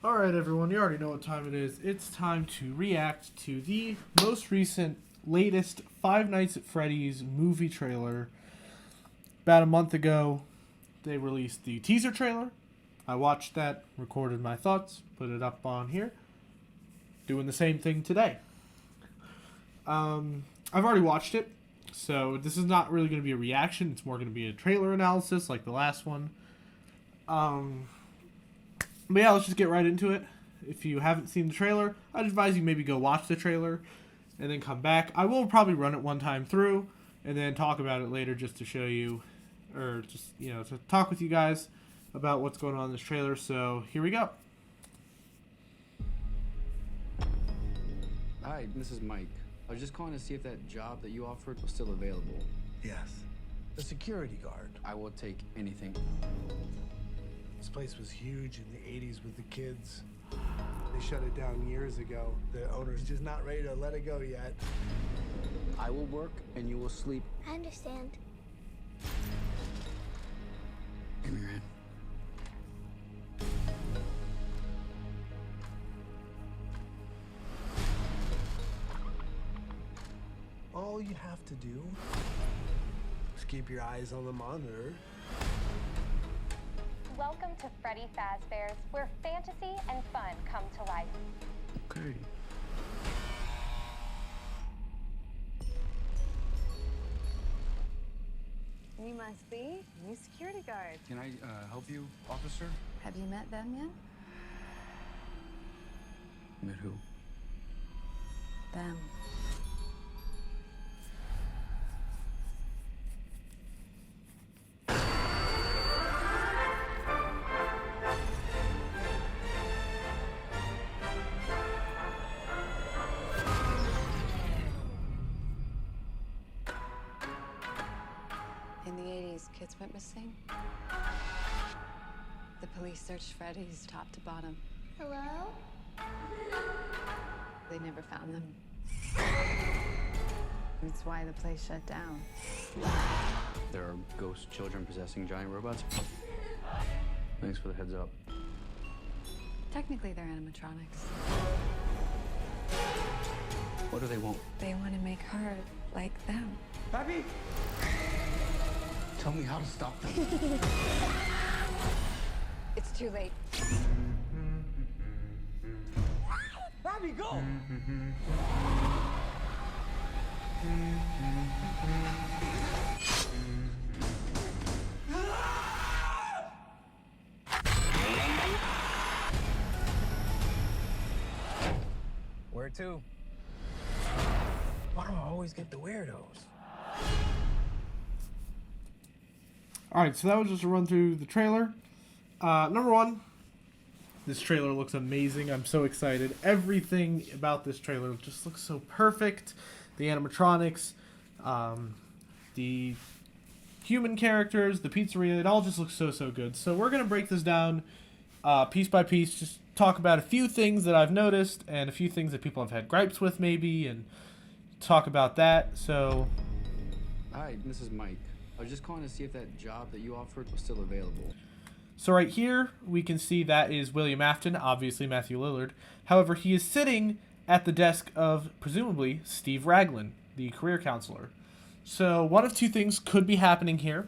Alright everyone, you already know what time it is. It's time to react to the most recent, latest Five Nights at Freddy's movie trailer. About a month ago, they released the teaser trailer. I watched that, recorded my thoughts, put it up on here. Doing the same thing today. I've already watched it, so this is not really going to be a reaction. It's more going to be a trailer analysis like the last one. But yeah, let's just get right into it. If you haven't seen the trailer, I'd advise you maybe go watch the trailer and then come back. I will probably run it one time through and then talk about it later just to show you, or just, to talk with you guys about what's going on in this trailer. So here we go. Hi, this is Mike. I was just calling to see if that job that you offered was still available. Yes. The security guard. I will take anything. This place was huge in the 80s with the kids. They shut it down years ago. The owner's just not ready to let it go yet. I will work and you will sleep. I understand. Give me your hand. All you have to do is keep your eyes on the monitor. Welcome to Freddy Fazbear's, where fantasy and fun come to life. Okay. You must be new security guard. Can I help you, officer? Have you met them yet? Met who? Them. In the 80s, kids went missing. The police searched Freddy's top to bottom. Hello? They never found them. That's why the place shut down. There are ghost children possessing giant robots. Thanks for the heads up. Technically, they're animatronics. What do they want? They want to make her like them. Pappy! Tell me how to stop them. It's too late. Pappy, go! Where to? Why do I always get the weirdos? Alright, so that was just a run through the trailer. Number one, this trailer looks amazing. I'm so excited. Everything about this trailer just looks so perfect. The animatronics, the human characters, the pizzeria, it all just looks so, so good. So we're going to break this down piece by piece, just talk about a few things that I've noticed and a few things that people have had gripes with maybe, and talk about that. So, Hi, this is Mike. I was just calling to see if that job that you offered was still available. So right here, we can see that is William Afton, obviously Matthew Lillard. However, he is sitting at the desk of, presumably, Steve Raglan, the career counselor. So one of two things could be happening here.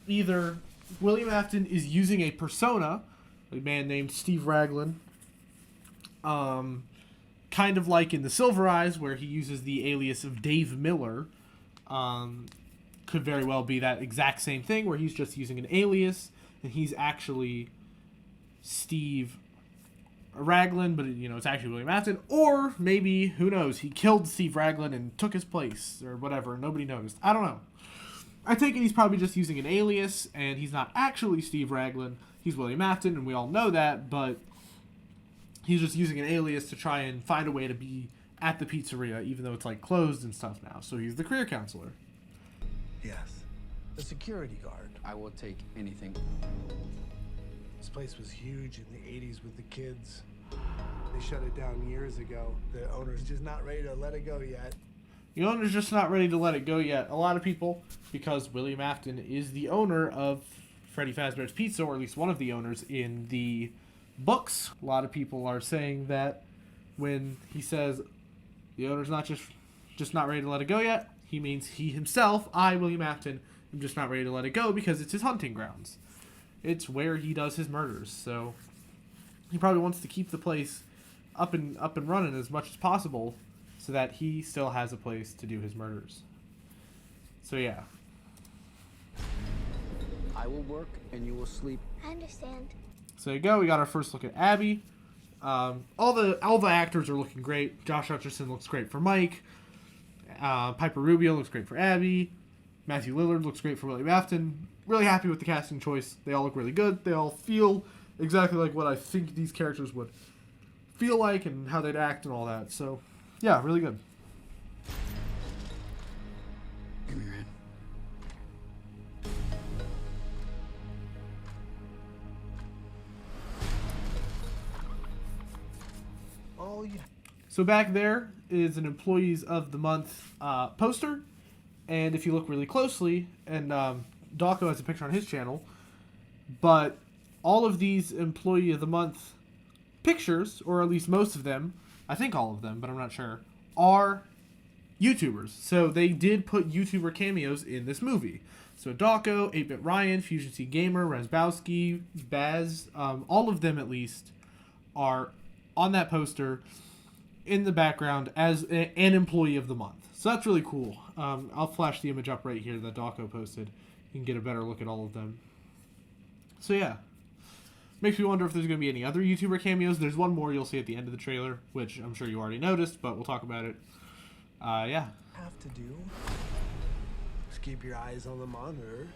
Either William Afton is using a persona, a man named Steve Raglan, kind of like in the Silver Eyes, where he uses the alias of Dave Miller. Could very well be that exact same thing, where he's just using an alias, and he's actually Steve Raglan, but it's actually William Afton. Or maybe, who knows, he killed Steve Raglan and took his place, or whatever, nobody noticed. I don't know. I take it he's probably just using an alias, and he's not actually Steve Raglan. He's William Afton, and we all know that, but he's just using an alias to try and find a way to be at the pizzeria, even though it's closed and stuff now. So he's the career counselor. Yes. The security guard. I will take anything. This place was huge in the 80s with the kids. They shut it down years ago. The owner's just not ready to let it go yet. The owner's just not ready to let it go yet. A lot of people, because William Afton is the owner of Freddy Fazbear's Pizza, or at least one of the owners in the books. A lot of people are saying that when he says the owner's not just not ready to let it go yet, he means he himself, I, William Afton, am just not ready to let it go because it's his hunting grounds. It's where he does his murders, so he probably wants to keep the place up and running as much as possible so that he still has a place to do his murders. So yeah. I will work and you will sleep. I understand. So there you go. We got our first look at Abby. All the actors are looking great. Josh Hutcherson looks great for Mike. Piper Rubio looks great for Abby. Matthew Lillard looks great for William Afton. Really happy with the casting choice. They all look really good. They all feel exactly like what I think these characters would feel like and how they'd act and all that. So, yeah, really good. Give me your hand. All you So back there is an Employees of the Month poster. And if you look really closely, and Dawko has a picture on his channel, but all of these Employee of the Month pictures, or at least most of them, I think all of them, but I'm not sure, are YouTubers. So they did put YouTuber cameos in this movie. So Dawko, 8-Bit Ryan, Fusion C Gamer, Razbowski, Baz, all of them at least are on that poster in the background as an Employee of the Month. So that's really cool. I'll flash the image up right here that Dawko posted. You can get a better look at all of them. So yeah. Makes me wonder if there's going to be any other YouTuber cameos. There's one more you'll see at the end of the trailer, which I'm sure you already noticed, but we'll talk about it. Yeah. have to do is keep your eyes on the monitor.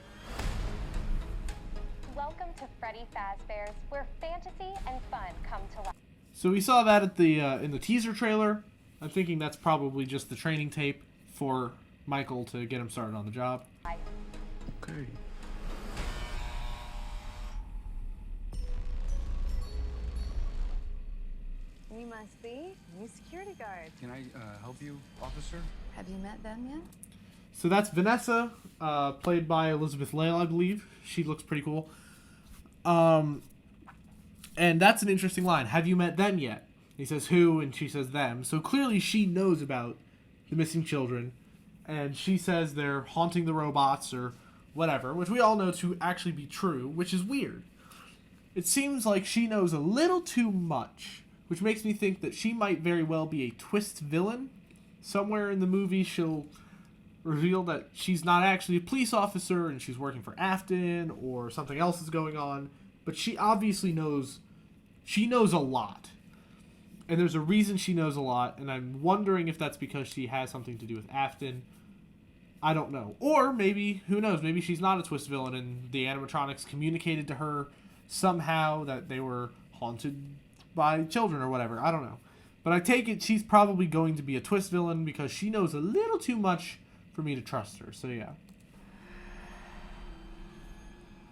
Welcome to Freddy Fazbear's, where fantasy and fun come to life. So we saw that at the in the teaser trailer. I'm thinking that's probably just the training tape for Michael to get him started on the job. Okay. You must be new security guard. Can I help you, officer? Have you met them yet? So that's Vanessa, played by Elizabeth Lale, I believe. She looks pretty cool. And that's an interesting line. Have you met them yet? He says who, and she says them. So clearly she knows about the missing children. And she says they're haunting the robots or whatever, which we all know to actually be true, which is weird. It seems like she knows a little too much, which makes me think that she might very well be a twist villain. Somewhere in the movie she'll reveal that she's not actually a police officer and she's working for Afton, or something else is going on. But she obviously knows, she knows a lot. And there's a reason she knows a lot, and I'm wondering if that's because she has something to do with Afton. I don't know. Or maybe, who knows, maybe she's not a twist villain and the animatronics communicated to her somehow that they were haunted by children or whatever. I don't know. But I take it she's probably going to be a twist villain because she knows a little too much for me to trust her. So yeah.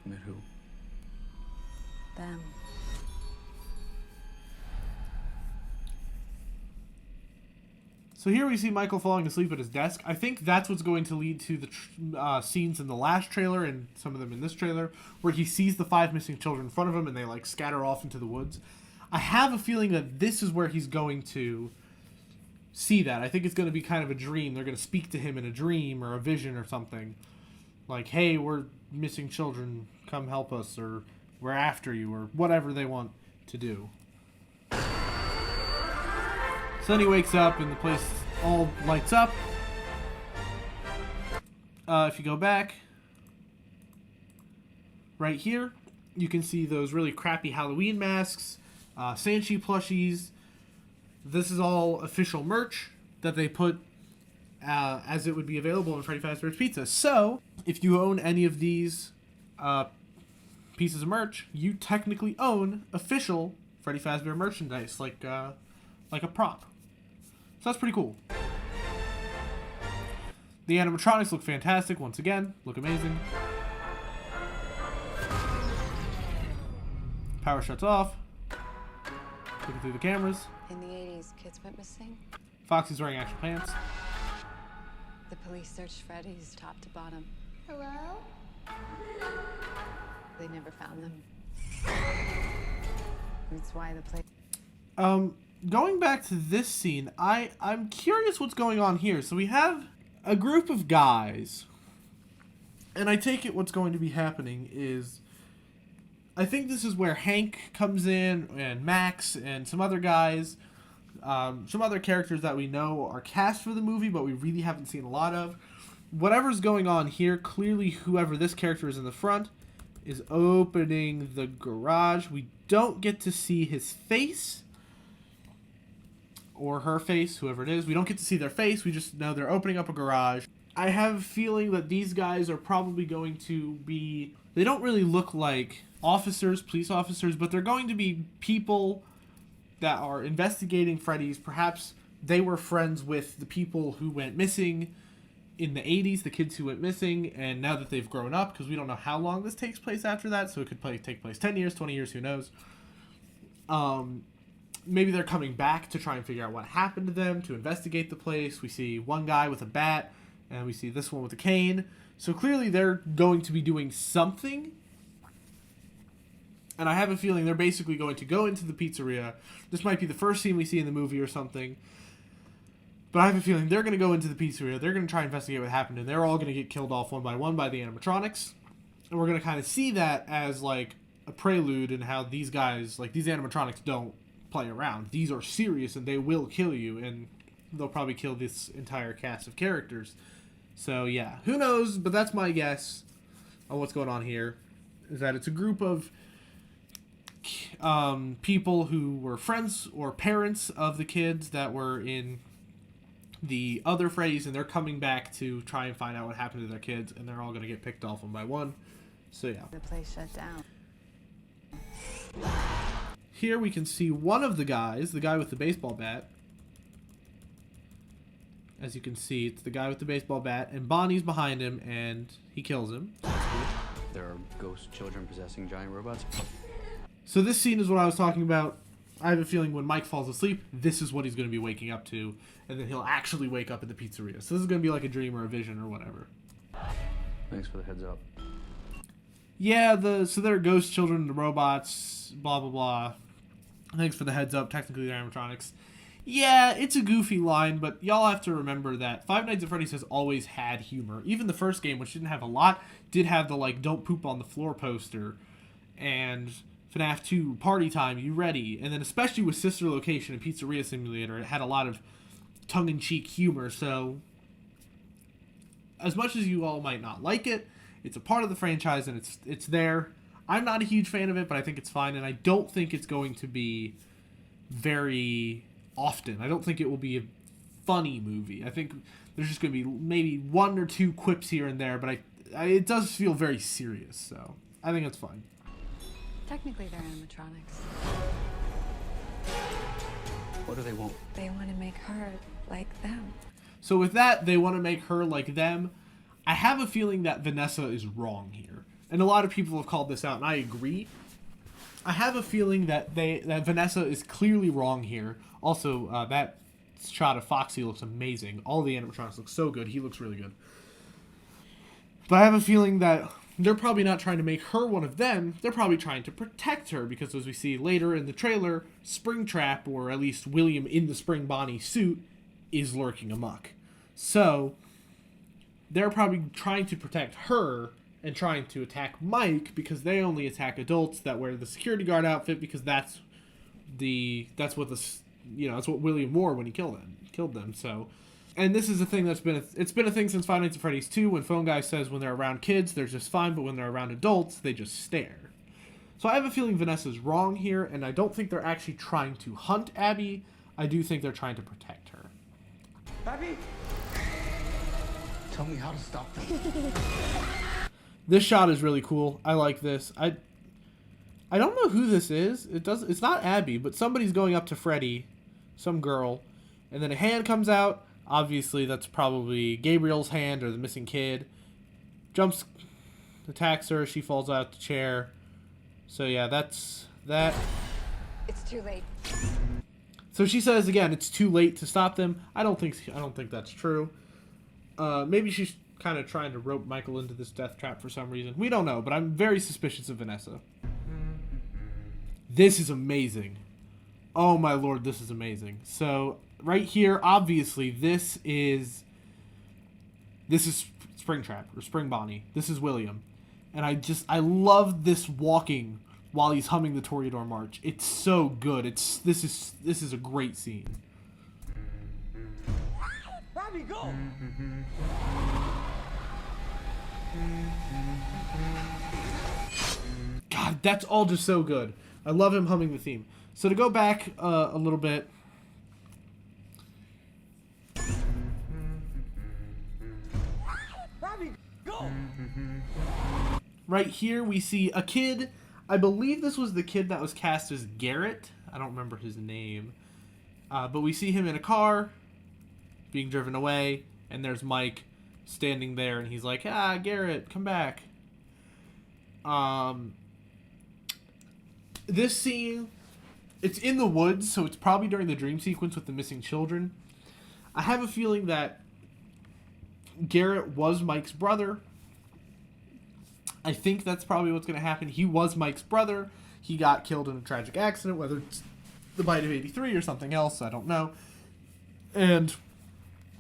Met who? Them. So here we see Michael falling asleep at his desk. I think that's what's going to lead to the scenes in the last trailer and some of them in this trailer, where he sees the 5 missing children in front of him and they like scatter off into the woods. I have a feeling that this is where he's going to see that. I think it's going to be kind of a dream. They're going to speak to him in a dream or a vision or something. Like, hey, we're missing children. Come help us, or we're after you, or whatever they want to do. So then he wakes up and the place all lights up. If you go back, right here, you can see those really crappy Halloween masks, Sanchi plushies. This is all official merch that they put as it would be available in Freddy Fazbear's Pizza. So, if you own any of these pieces of merch, you technically own official Freddy Fazbear merchandise, like a prop. So that's pretty cool. The animatronics look fantastic once again. Look amazing. Power shuts off. Looking through the cameras. In the 80s, kids went missing. Foxy's wearing actual pants. The police searched Freddy's top to bottom. Hello? They never found them. That's why the place. Going back to this scene, I'm curious what's going on here. So we have a group of guys, and I take it what's going to be happening is, I think this is where Hank comes in, and Max, and some other guys, some other characters that we know are cast for the movie, but we really haven't seen a lot of. Whatever's going on here, clearly whoever this character is in the front is opening the garage. We don't get to see his face or her face, whoever it is. We don't get to see their face. We just know they're opening up a garage. I have a feeling that these guys are probably going to be... They don't really look like officers, police officers, but they're going to be people that are investigating Freddy's. Perhaps they were friends with the people who went missing in the 80s, the kids who went missing, and now that they've grown up, because we don't know how long this takes place after that, so it could take place 10 years, 20 years, who knows. Maybe they're coming back to try and figure out what happened to them, to investigate the place. We see one guy with a bat, and we see this one with a cane. So clearly they're going to be doing something. And I have a feeling they're basically going to go into the pizzeria. This might be the first scene we see in the movie or something. But I have a feeling they're going to go into the pizzeria. They're going to try and investigate what happened. And they're all going to get killed off one by the animatronics. And we're going to kind of see that as like a prelude in how these guys, like these animatronics don't play around. These are serious and they will kill you. And they'll probably kill this entire cast of characters. So yeah, who knows? But that's my guess on what's going on here. Is that it's a group of people who were friends or parents of the kids that were in the other Freddy's, and they're coming back to try and find out what happened to their kids, and they're all going to get picked off one by one. So yeah. The place shut down. Here we can see one of the guys, the guy with the baseball bat. As you can see, it's the guy with the baseball bat, and Bonnie's behind him, and he kills him. There are ghost children possessing giant robots. So this scene is what I was talking about. I have a feeling when Mike falls asleep, this is what he's going to be waking up to, and then he'll actually wake up at the pizzeria. So this is going to be like a dream or a vision or whatever. Thanks for the heads up. Yeah, so there are ghost children, the robots, blah, blah, blah. Thanks for the heads up. Technically, they're animatronics. Yeah, it's a goofy line, but y'all have to remember that Five Nights at Freddy's has always had humor. Even the first game, which didn't have a lot, did have the, like, don't poop on the floor poster. And FNAF 2, Party Time, You Ready? And then especially with Sister Location and Pizzeria Simulator, it had a lot of tongue-in-cheek humor. So, as much as you all might not like it, it's a part of the franchise and it's there. I'm not a huge fan of it, but I think it's fine. And I don't think it's going to be very often. I don't think it will be a funny movie. I think there's just going to be maybe one or two quips here and there, but it does feel very serious. So, I think it's fine. Technically, they're animatronics. What do they want? They want to make her like them. So with that, they want to make her like them. I have a feeling that Vanessa is wrong here. And a lot of people have called this out, and I agree. I have a feeling that Vanessa is clearly wrong here. Also, that shot of Foxy looks amazing. All the animatronics look so good. He looks really good. But I have a feeling that they're probably not trying to make her one of them. They're probably trying to protect her, because as we see later in the trailer, Springtrap, or at least William in the Spring Bonnie suit, is lurking amok. So, they're probably trying to protect her and trying to attack Mike, because they only attack adults that wear the security guard outfit, because that's what William wore when he killed them. So, and this is a thing that's been a thing since Five Nights at Freddy's 2, when Phone Guy says when they're around kids, they're just fine, but when they're around adults, they just stare. So I have a feeling Vanessa's wrong here, and I don't think they're actually trying to hunt Abby. I do think they're trying to protect her. Abby? Tell me how to stop them. This shot is really cool. I like this. I don't know who this is. It's not Abby, but somebody's going up to Freddy, some girl, and then a hand comes out. Obviously, that's probably Gabriel's hand or the missing kid. Jumps, attacks her. She falls out the chair. So yeah, that's that. It's too late. So she says again, it's too late to stop them. I don't think that's true. Maybe she's kind of trying to rope Michael into this death trap for some reason. We don't know, but I'm very suspicious of Vanessa. This is amazing. Oh my lord, this is amazing. So right here, obviously, this is Springtrap or Spring Bonnie. This is William, and I love this walking while he's humming the Toreador March. It's so good. This is a great scene. Robbie, go! God, that's all just so good. I love him humming the theme. So to go back a little bit. Robbie, go! Right here we see a kid. I believe this was the kid that was cast as Garrett. I don't remember his name. But we see him in a car being driven away. And there's Mike standing there. And he's like, ah, Garrett, come back. This scene, it's in the woods, so it's probably during the dream sequence with the missing children. I have a feeling that Garrett was Mike's brother. I think that's probably what's going to happen. He was Mike's brother. He got killed in a tragic accident, whether it's the bite of 83 or something else, I don't know. And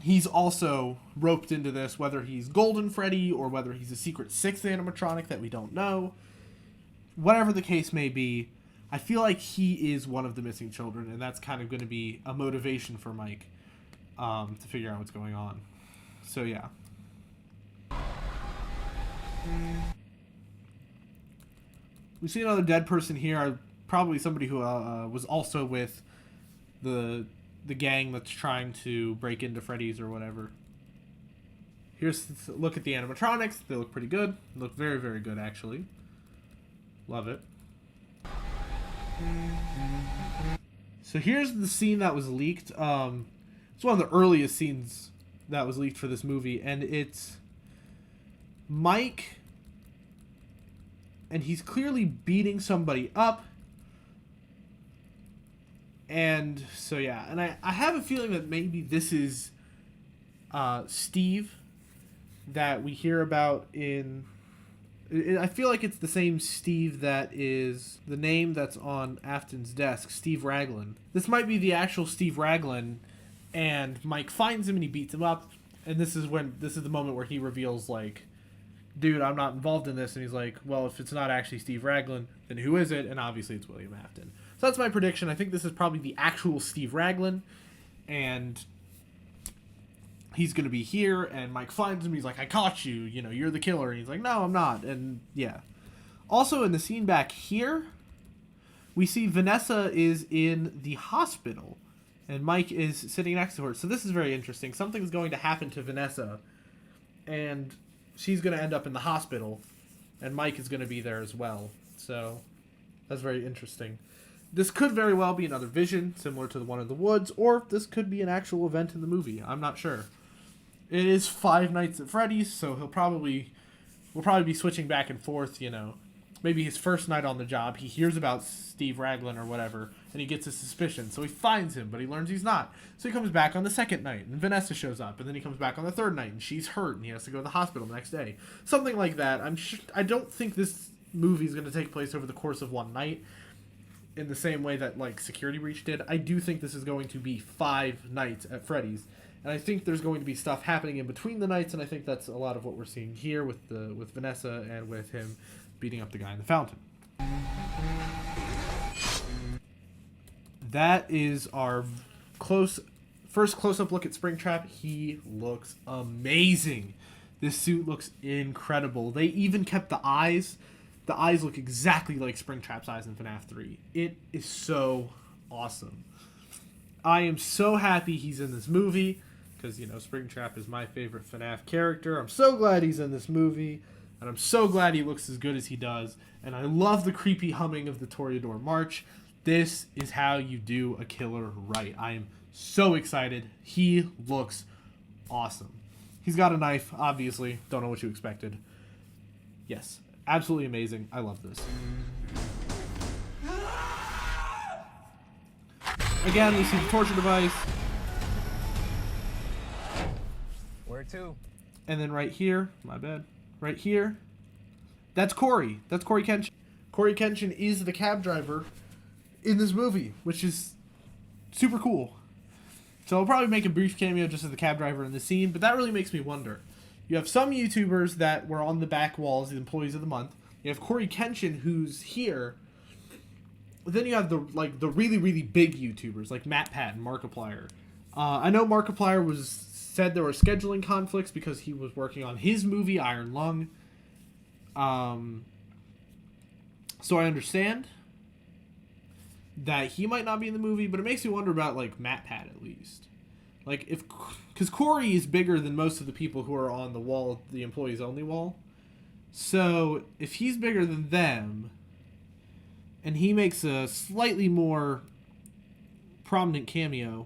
he's also roped into this, whether he's Golden Freddy or whether he's a secret sixth animatronic that we don't know. Whatever the case may be, I feel like he is one of the missing children, and that's kind of going to be a motivation for Mike to figure out what's going on. So, yeah. We see another dead person here, probably somebody who was also with the gang that's trying to break into Freddy's or whatever. Here's a look at the animatronics. They look pretty good. They look very, very good, actually. Love it. So here's the scene that was leaked. It's one of the earliest scenes that was leaked for this movie, and it's Mike, and he's clearly beating somebody up. And so yeah, and I have a feeling that maybe this is Steve that we hear about in... I feel like it's the same Steve that is the name that's on Afton's desk, Steve Raglan. This might be the actual Steve Raglan, and Mike finds him and he beats him up. And this is the moment where he reveals, like, dude, I'm not involved in this. And he's like, well, if it's not actually Steve Raglan, then who is it? And obviously it's William Afton. So that's my prediction. I think this is probably the actual Steve Raglan, and he's going to be here, and Mike finds him. He's like, I caught you. You know, you're the killer. And he's like, no, I'm not. And yeah. Also in the scene back here, we see Vanessa is in the hospital, and Mike is sitting next to her. So this is very interesting. Something's going to happen to Vanessa, and she's going to end up in the hospital, and Mike is going to be there as well. So that's very interesting. This could very well be another vision, similar to the one in the woods, or this could be an actual event in the movie. I'm not sure. It is Five Nights at Freddy's, so we'll probably be switching back and forth, you know. Maybe his first night on the job, he hears about Steve Raglan or whatever, and he gets a suspicion. So he finds him, but he learns he's not. So he comes back on the second night, and Vanessa shows up, and then he comes back on the third night, and she's hurt, and he has to go to the hospital the next day. Something like that. I don't think this movie is going to take place over the course of one night, in the same way that, like, Security Breach did. I do think this is going to be 5 nights at Freddy's. And I think there's going to be stuff happening in between the nights, and I think that's a lot of what we're seeing here with Vanessa and with him beating up the guy in the fountain. That is our first close-up look at Springtrap. He looks amazing. This suit looks incredible. They even kept the eyes. The eyes look exactly like Springtrap's eyes in FNAF 3. It is so awesome. I am so happy he's in this movie, because, you know, Springtrap is my favorite FNAF character. I'm so glad he's in this movie, and I'm so glad he looks as good as he does. And I love the creepy humming of the Toreador March. This is how you do a killer right. I am so excited. He looks awesome. He's got a knife, obviously. Don't know what you expected. Yes, absolutely amazing. I love this. Again, we see the torture device. Where to? And then right here, my bad, right here, that's Corey. That's Corey Kenshin. Corey Kenshin is the cab driver in this movie, which is super coal. So I'll probably make a brief cameo just as the cab driver in the scene, but that really makes me wonder. You have some YouTubers that were on the back walls, the employees of the month. You have Corey Kenshin, who's here. But then you have the really, really big YouTubers like MatPat and Markiplier. I know Markiplier said there were scheduling conflicts because he was working on his movie Iron Lung. So I understand that he might not be in the movie, but it makes me wonder about like MatPat at least. Like because Corey is bigger than most of the people who are on the wall, the employees only wall. So if he's bigger than them, and he makes a slightly more prominent cameo,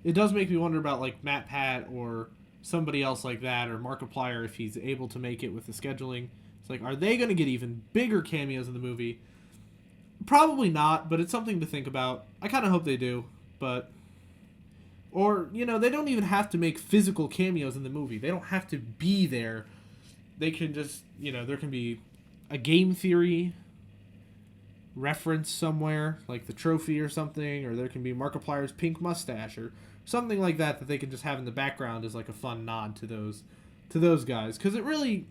it does make me wonder about like MatPat or somebody else like that, or Markiplier if he's able to make it with the scheduling. It's like, are they going to get even bigger cameos in the movie? Probably not, but it's something to think about. I kind of hope they do, but... Or, you know, they don't even have to make physical cameos in the movie. They don't have to be there. They can just, you know, there can be a game theory reference somewhere, like the trophy or something, or there can be Markiplier's pink mustache or something like that that they can just have in the background as like a fun nod to those guys. Because it really,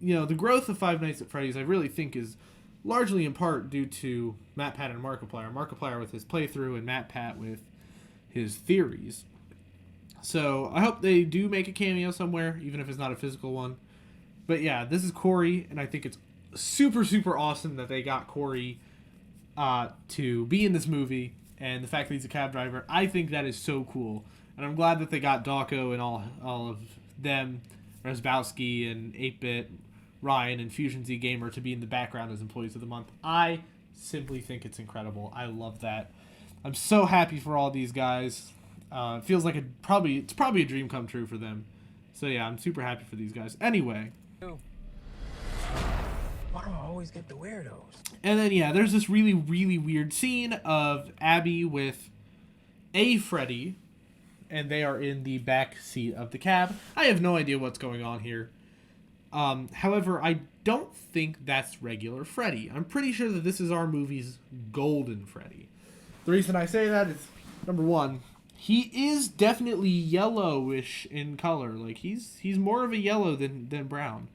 you know, the growth of Five Nights at Freddy's I really think is largely in part due to MatPat and Markiplier. Markiplier with his playthrough and MatPat with his theories. So I hope they do make a cameo somewhere, even if it's not a physical one. But yeah, this is Corey, and I think it's super, super awesome that they got Corey to be in this movie, and the fact that he's a cab driver, I think that is so cool. And I'm glad that they got Dawko and all of them, Razbowski and 8-Bit, Ryan, and Fusion Z Gamer to be in the background as employees of the month. I simply think it's incredible. I love that. I'm so happy for all these guys. It feels like it's probably a dream come true for them. So yeah, I'm super happy for these guys. Anyway. Why do I always get the weirdos? And then yeah, there's this really, really weird scene of Abby with a Freddy, and they are in the back seat of the cab. I have no idea what's going on here. However, I don't think that's regular Freddy. I'm pretty sure that this is our movie's Golden Freddy. The reason I say that is, number one, he is definitely yellowish in color. Like, he's more of a yellow than brown.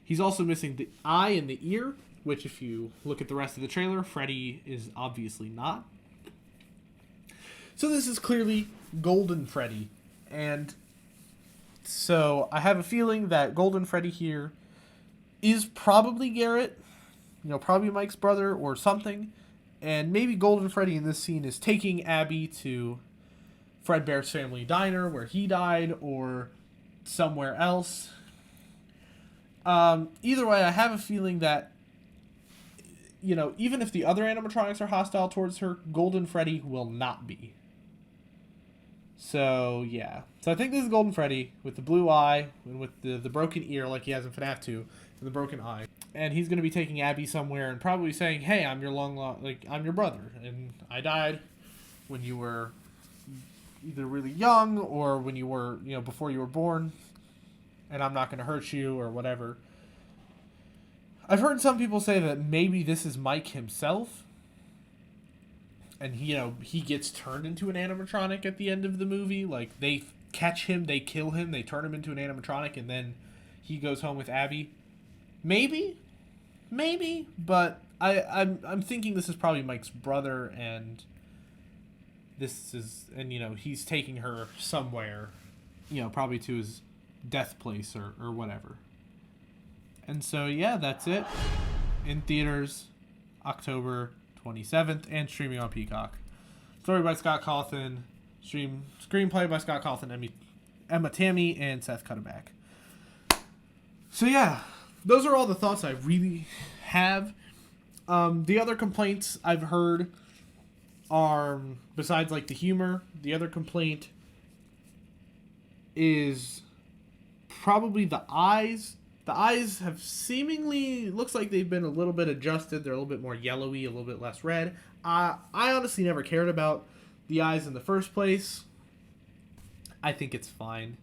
He's also missing the eye and the ear, which if you look at the rest of the trailer, Freddy is obviously not. So this is clearly Golden Freddy. And so I have a feeling that Golden Freddy here is probably Garrett, you know, probably Mike's brother or something. And maybe Golden Freddy in this scene is taking Abby to Fredbear's Family Diner where he died, or somewhere else. Either way, I have a feeling that, you know, even if the other animatronics are hostile towards her, Golden Freddy will not be. So, yeah. So I think this is Golden Freddy with the blue eye and with the broken ear like he has in FNAF 2 and the broken eye. And he's going to be taking Abby somewhere and probably saying, hey, I'm your I'm your brother, and I died when you were either really young or when you were, you know, before you were born, and I'm not going to hurt you or whatever. I've heard some people say that maybe this is Mike himself, and he, you know, he gets turned into an animatronic at the end of the movie. Like, they catch him, they kill him, they turn him into an animatronic, and then he goes home with Abby. Maybe, but I'm thinking this is probably Mike's brother, and you know, he's taking her somewhere, you know, probably to his death place or whatever. And so yeah, that's it. In theaters, October 27th, and streaming on Peacock. Story by Scott Cawthon, screenplay by Scott Cawthon, Emma Tammy, and Seth Cuddeback. So yeah, those are all the thoughts I really have. The other complaints I've heard are, besides like the humor, the other complaint is probably the eyes. The eyes have seemingly, looks like they've been a little bit adjusted. They're a little bit more yellowy, a little bit less red. I honestly never cared about the eyes in the first place. I think it's fine.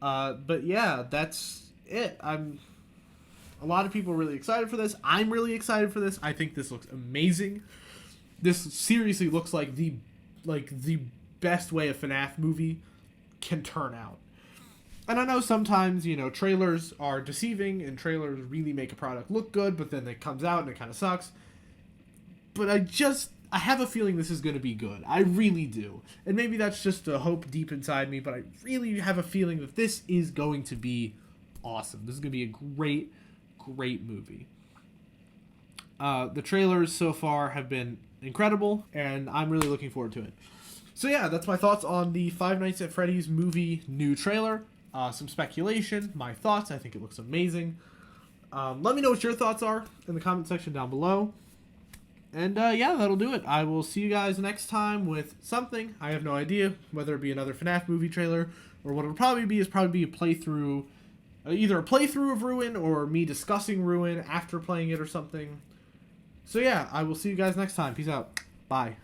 But yeah, that's it. A lot of people are really excited for this. I'm really excited for this. I think this looks amazing. this seriously looks like the best way a FNAF movie can turn out. And I know sometimes, you know, trailers are deceiving and trailers really make a product look good, but then it comes out and it kind of sucks. But I have a feeling this is going to be good. I really do. And maybe that's just a hope deep inside me, but I really have a feeling that this is going to be awesome. This is going to be a great, great movie. The trailers so far have been incredible, and I'm really looking forward to it. So yeah, that's my thoughts on the Five Nights at Freddy's movie new trailer. Some speculation, my thoughts. I think it looks amazing. Let me know what your thoughts are in the comment section down below. And yeah, that'll do it. I will see you guys next time with something. I have no idea, whether it be another FNAF movie trailer, or what it'll probably be is a playthrough, either a playthrough of Ruin or me discussing Ruin after playing it or something. So yeah, I will see you guys next time. Peace out. Bye.